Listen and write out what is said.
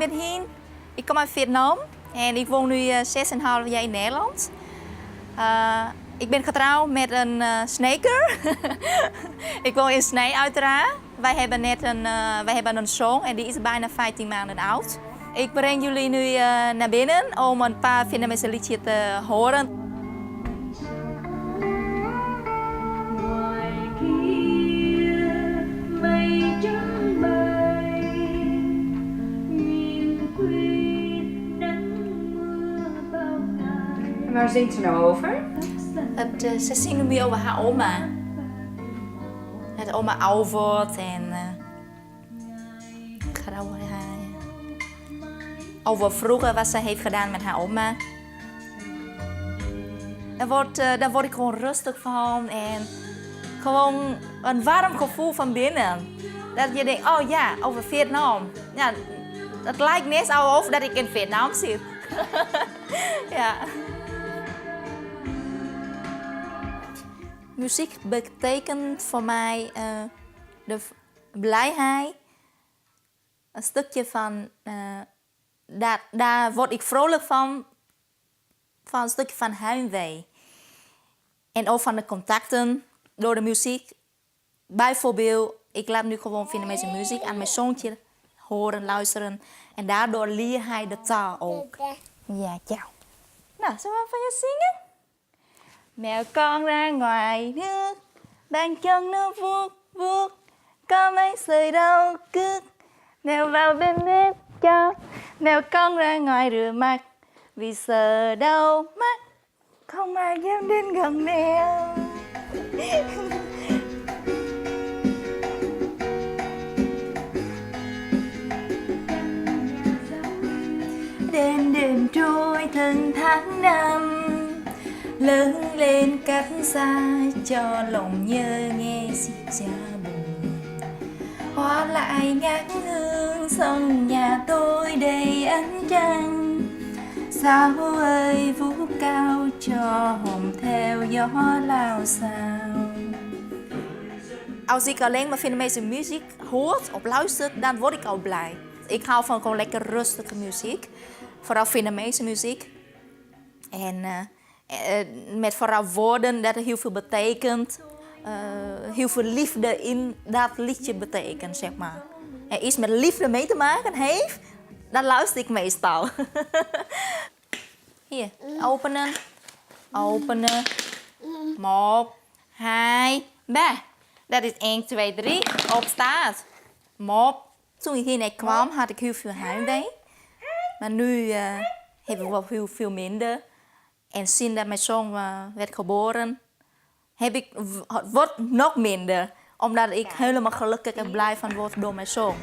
ben Hien. Ik kom uit Vietnam en ik woon nu 6,5 jaar in Nederland. Ik ben getrouwd met een sneaker. Ik woon in Snee uiteraard. Wij hebben een zoon en die is bijna 15 maanden oud. Ik breng jullie nu naar binnen om een paar Vietnamese liedjes te horen. En waar zingt ze nou over? Ze zingen nu over haar oma. Het oma oud wordt en het gaat over haar. Over vroeger wat ze heeft gedaan met haar oma. Daar word ik gewoon rustig van en gewoon een warm gevoel van binnen. Dat je denkt, oh ja, over Vietnam. Ja, het lijkt net alsof dat ik in Vietnam zit. Ja. Muziek betekent voor mij de blijheid. Een stukje van, daar word ik vrolijk van een stukje van heimwee. En ook van de contacten door de muziek. Bijvoorbeeld, ik laat nu gewoon Vietnamese muziek aan mijn zoontje horen, luisteren. En daardoor leer hij de taal ook. Ja, ciao. Nou, zullen we van je zingen? Mèo con ra ngoài nước, bàn chân nó vuốt vuốt, có mấy sợi đau cứt. Mèo vào bên bếp cho, mèo con ra ngoài rửa mặt, vì sợ đau mắt, không ai dám đến gần mèo. Đêm đêm trôi từng tháng năm, lớn lên cách xa cho lòng nhớ nghe xiết xa buồn. Hoa lại ngát hương sông nhà tôi đầy ánh trăng. Sao ơi vũ cao cho hồn theo gió lao sao. Als ik alleen maar Vietnamese muziek hoort of luister, dan word ik al blij. Ik hou van gewoon lekker rustige muziek. Vooral Vietnamese muziek. En met vooral woorden dat er heel veel betekent. Heel veel liefde in dat liedje betekent, zeg maar. En iets met liefde mee te maken heeft, dan luister ik meestal. Hier, openen. Openen. 1, 2, 3. Dat is 1, 2, 3. Op staat. Mop. Toen ik hier net kwam, had ik heel veel heimwee. Maar nu heb ik wel heel veel minder. En sinds dat mijn zoon werd geboren, wordt nog minder. Omdat ik helemaal gelukkig en blij van word door mijn zoon.